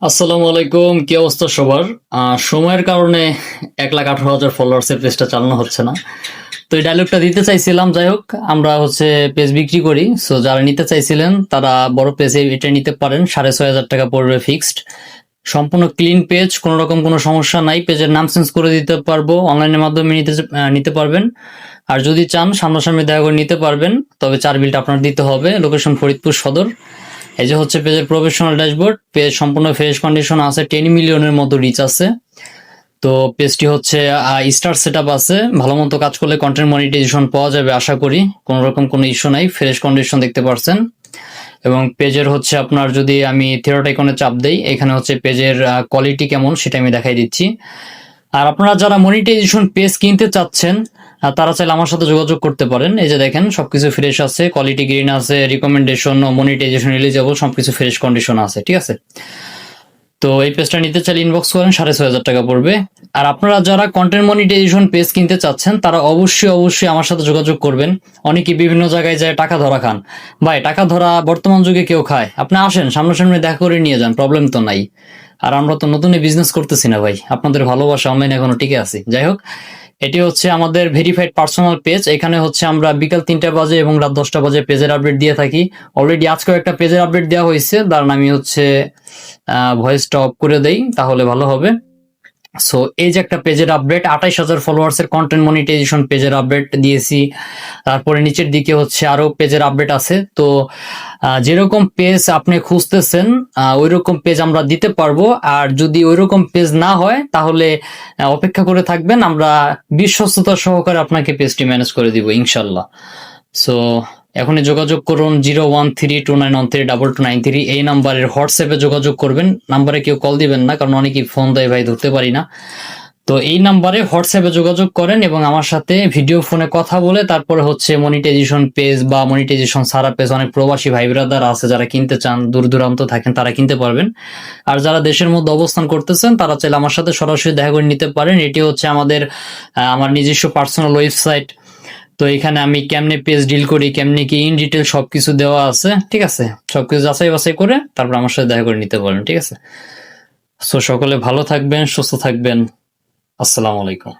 আসসালামু আলাইকুম, কি অবস্থা সবার? সময়ের কারণে 1,18,000 ফলোয়ার্সের পেজটা চালানো হচ্ছে না। তো এই ডায়লগটা দিতে চাইছিলাম। যাই হোক, আমরা পেজ বিক্রি করি, সো যারা নিতে চাইছিলেন তারা বড় পেজে এটা নিতে পারেন। 6,500 টাকা পড়বে ফিক্সড। সম্পূর্ণ ক্লিন পেজ, কোনো রকম কোনো সমস্যা নাই। পেজের নাম চেঞ্জ করে দিতে পারবো, অনলাইনের মাধ্যমে নিতে পারবেন। আর যদি চান সামনাসামনি দেখা করে নিতে পারবেন, তবে 4 বিলটা আপনার দিতে হবে। লোকেশন ফরিদপুর সদর। এই যে হচ্ছে পেজের প্রফেশনাল ড্যাশবোর্ড। পেজ সম্পূর্ণ ফ্রেশ কন্ডিশন আছে, 10 মিলিয়নের মতো রিচ আছে। তো পেজটি হচ্ছে স্টার সেটআপ আছে, ভালো মতো কাজ করলে কন্টেন্ট মনিটাইজেশন পাওয়া যাবে আশা করি। কোনো রকম কোনো ইস্যু নাই, ফ্রেশ কন্ডিশন দেখতে পারছেন। এবং পেজের হচ্ছে আপনার, যদি আমি থিয়েটার আইকনে চাপ দেই, এখানে হচ্ছে পেজের কোয়ালিটি কেমন সেটা আমি দেখাই দিচ্ছি। আর আপনারা যারা মনিটাইজেশন পেজ কিনতে চাচ্ছেন তারা চাইলে আমার সাথে যোগাযোগ করতে পারেন। এই যে দেখেন, সবকিছু ফ্রেশ আছে, কোয়ালিটি গ্রিন আছে, রিকমেন্ডেশন ও মনিটাইজেশন এলিজিবল, সবকিছু ফ্রেশ কন্ডিশন আছে, ঠিক আছে। তো এই পেজটা নিতে চাইলে ইনবক্স করেন, 6,500 টাকা পড়বে। আর আপনারা যারা কন্টেন্ট মনিটাইজেশন পেজ কিনতে চাচ্ছেন তারা অবশ্যই আমার সাথে যোগাযোগ করবেন। অনেকে বিভিন্ন জায়গায় যায় টাকা ধরা খান। ভাই, টাকা ধরা বর্তমান যুগে কেউ খায়? আপনি আসেন, সামনাসামনি দেখা করে নিয়ে যান, প্রবলেম তো নাই। আর আমরা তো নতুনই বিজনেস করতেছি না ভাই, আপনাদের ভালোবাসা অনলাইনে এখনো টিকে আছি। যাই হোক, এটি হচ্ছে আমাদের ভেরিফাইড পার্সোনাল পেজ। এখানে হচ্ছে আমরা বিকাল 3টা বাজে এবং রাত 10টা বাজে পেজের আপডেট দিয়ে থাকি। অলরেডি আজকেও একটা পেজের আপডেট দেওয়া হয়েছে, দাঁড়ান আমি ভয়েসটা অফ করে দেই, তাহলে ভালো হবে। সো এই যে একটা পেজের আপডেট, 28,000 ফলোয়ার্স এর কন্টেন্ট মনিটাইজেশন পেজের আপডেট দিয়েছি। তারপরে নিচের দিকে হচ্ছে আরো পেজের আপডেট আছে। তো যেরকম পেজ আপনি খুঁজতেছেন ওই রকম পেজ আমরা দিতে পারবো। আর যদি ওই রকম পেজ না হয় তাহলে অপেক্ষা করে থাকবেন, আমরা বিশ্বস্ততা সহকারে আপনাকে পেজটি ম্যানেজ করে দিব ইনশাল্লাহ। সো এখনই যোগাযোগ করুন 0132913293, এই নাম্বারের হোয়াটসঅ্যাপে যোগাযোগ করবেন। নাম্বারে কেউ কল দিবেন না, কারণ অনেকেই ফোন দেয় ভাই, ধরতে পারি না। তো এই নাম্বারে হোয়াটসঅ্যাপে যোগাযোগ করেন এবং আমার সাথে ভিডিও ফোনে কথা বলে তারপরে হচ্ছে মনিটাইজেশন পেজ বা মনিটাইজেশন সারা পেজ, অনেক প্রবাসী ভাই ব্রাদার আছে যারা কিনতে চান, দূর দূরান্ত থাকেন, তারা কিনতে পারবেন। আর যারা দেশের মধ্যে অবস্থান করতেছেন তারা চাইলে আমার সাথে সরাসরি দেখা করে নিতে পারেন। এটি হচ্ছে আমার নিজস্ব পার্সোনাল ওয়েবসাইট। তো এখানে আমি কেমনে পেজ ডিল করি, কেমনে কি ইন ডিটেল সবকিছু দেওয়া আছে, ঠিক আছে। সবকিছু যাচাই বাছাই করে তারপর আমার সাথে দেখা করে নিতে পারেন, ঠিক আছে। সো সকলে ভালো থাকবেন, সুস্থ থাকবেন। আসসালামু আলাইকুম।